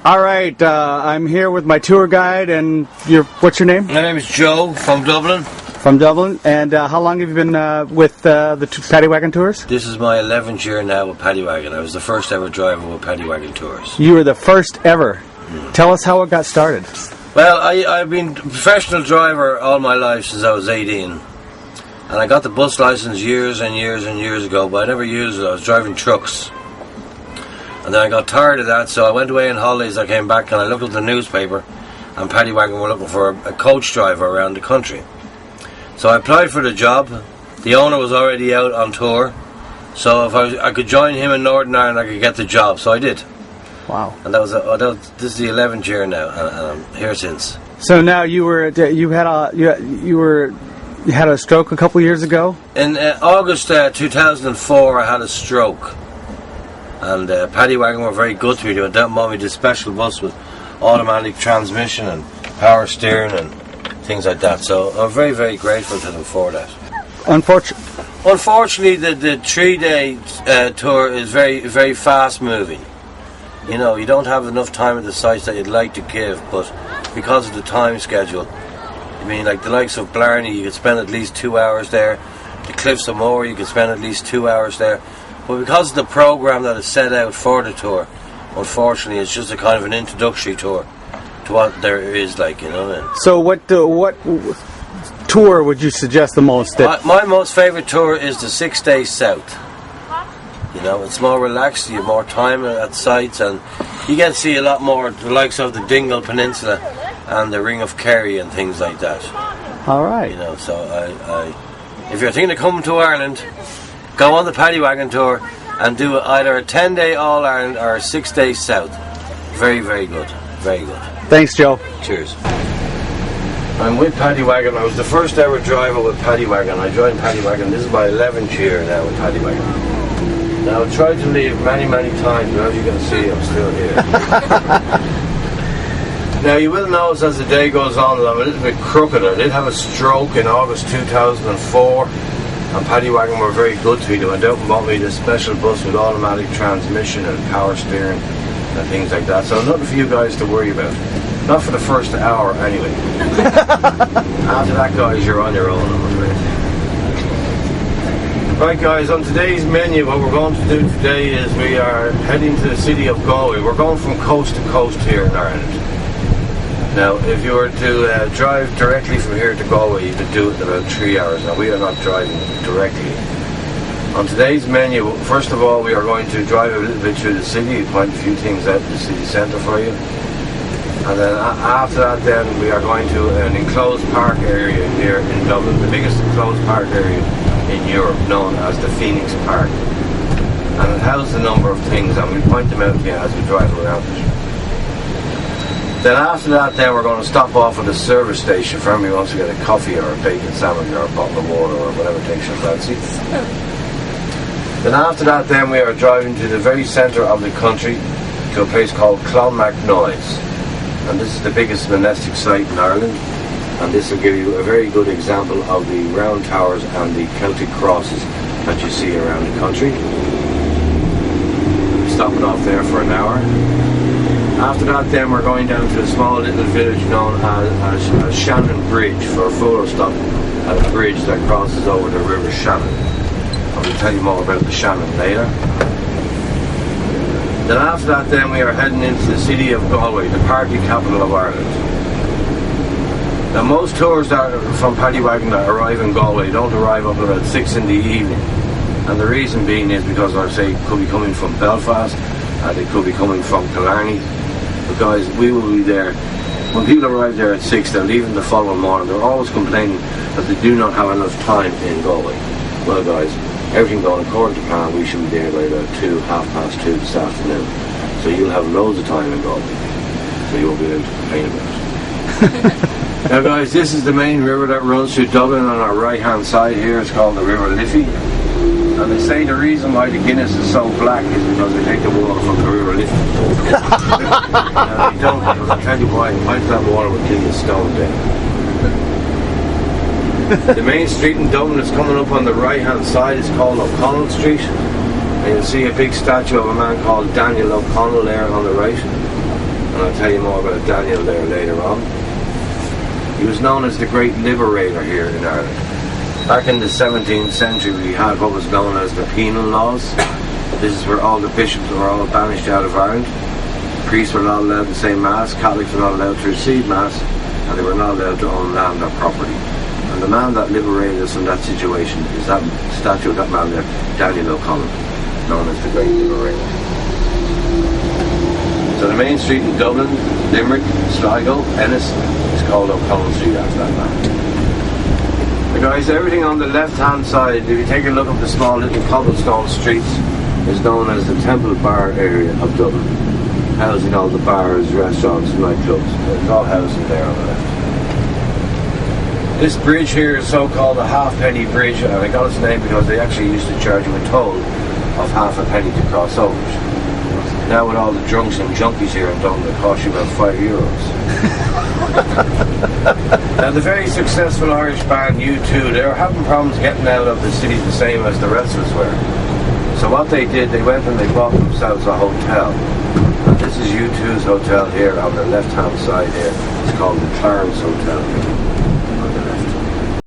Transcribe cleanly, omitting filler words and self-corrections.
All right, I'm here with my tour guide, and what's your name? My name is Joe from Dublin. From Dublin, and how long have you been with the Paddywagon Tours? This is my 11th year now with Paddywagon. I was the first ever driver with Paddywagon Tours. You were the first ever. Tell us how it got started. Well, I've been a professional driver all my life since I was 18. And I got the bus license years and years and years ago, but I never used it. I was driving trucks. And then I got tired of that, so I went away on holidays. I came back and I looked at the newspaper, and Paddywagon were looking for a coach driver around the country. So I applied for the job. The owner was already out on tour, so if I could join him in Northern Ireland, I could get the job. So I did. Wow! And this is the 11th year now, and I'm here since. So now you had a stroke a couple years ago. In August 2004, I had a stroke. And Paddywagon were very good to me. They went down and bought me this special bus with automatic transmission and power steering and things like that. So I'm very, very grateful to them for that. Unfortunately, the 3-day tour is very, very fast moving. You know, you don't have enough time at the sites that you'd like to give, but because of the time schedule, I mean, like the likes of Blarney, you could spend at least 2 hours there. The Cliffs of Moher, you could spend at least 2 hours there. But because of the program that is set out for the tour, unfortunately, it's just a kind of an introductory tour to what there is, like, you know what I mean? So what tour would you suggest the most? My most favourite tour is the 6 Days South. You know, it's more relaxed, you have more time at sites, and you get to see a lot more, the likes of the Dingle Peninsula and the Ring of Kerry and things like that. All right. You know, so if you're thinking of coming to Ireland, go on the Paddywagon tour and do either a 10-day All-Ireland or a 6 Days South. Very, very good. Very good. Thanks, Joe. Cheers. I'm with Paddywagon. I was the first ever driver with Paddywagon. I joined Paddywagon. This is my 11th year now with Paddywagon. Now, I've tried to leave many, many times, but as you can see, I'm still here. Now, you will notice as the day goes on that I'm a little bit crooked. I did have a stroke in August 2004. And Paddywagon were very good to me. They went out and bought me this special bus with automatic transmission and power steering and things like that. So nothing for you guys to worry about. Not for the first hour, anyway. After that, guys, you're on your own, I'm afraid. Right, guys, on today's menu, what we're going to do today is we are heading to the city of Galway. We're going from coast to coast here in Ireland. Now, if you were to drive directly from here to Galway, you could do it in about 3 hours. Now, we are not driving directly. On today's menu, first of all, we are going to drive a little bit through the city, point a few things out in the city centre for you. And then after that, then we are going to an enclosed park area here in Dublin, the biggest enclosed park area in Europe, known as the Phoenix Park. And it houses a number of things, and we'll point them out to you as we drive around it. Then after that, then we're going to stop off at a service station for anyone who wants to get a coffee or a bacon sandwich or a bottle of water or whatever takes your fancy. Then after that, then we are driving to the very centre of the country to a place called Clonmacnoise. And this is the biggest monastic site in Ireland. And this will give you a very good example of the round towers and the Celtic crosses that you see around the country. Stopping off there for an hour. After that, then we're going down to a small little village known as Shannon Bridge for a photo stop at a bridge that crosses over the River Shannon. I will tell you more about the Shannon later. Then after that, then we are heading into the city of Galway, the party capital of Ireland. Now, most tours from Paddywagon that arrive in Galway don't arrive up about 6 in the evening, and the reason being is because, I say, could be coming from Belfast, they could be coming from Killarney. But guys, we will be there. When people arrive there at 6, they're leaving the following morning. They're always complaining that they do not have enough time in Galway. Well, guys, everything going according to plan, we should be there by about 2:30 this afternoon. So you'll have loads of time in Galway. So you won't be able to complain about it. Now, guys, this is the main river that runs through Dublin on our right-hand side here. It's called the River Liffey. And they say the reason why the Guinness is so black is because they take the water from the River Liffey. They don't, because I'll tell you why. Pints of that water will kill you stone dead. The main street in Dublin is coming up on the right-hand side. It's called O'Connell Street. And you'll see a big statue of a man called Daniel O'Connell there on the right. and I'll tell you more about Daniel there later on. He was known as the Great Liberator here in Ireland. Back in the 17th century, we had what was known as the penal laws. This is where all the bishops were all banished out of Ireland. Priests were not allowed to say Mass, Catholics were not allowed to receive Mass, and they were not allowed to own land or property. And the man that liberated us from that situation is that statue of that man there, Daniel O'Connell, known as the Great Liberator. So the main street in Dublin, Limerick, Sligo, Ennis is called O'Connell Street after that man. Guys, everything on the left-hand side, if you take a look at the small little cobblestone streets, is known as the Temple Bar area of Dublin, housing all the bars, restaurants, nightclubs. It's all housing there on the left. This bridge here is so-called a halfpenny bridge, and I got its name because they actually used to charge you a toll of half a penny to cross over. Now with all the drunks and junkies here in Dublin, it costs you about €5. Now the very successful Irish band U2, they were having problems getting out of the city the same as the rest of us were. So what they did, they went and they bought themselves a hotel. And this is U2's hotel here on the left hand side here. It's called the Clarence Hotel.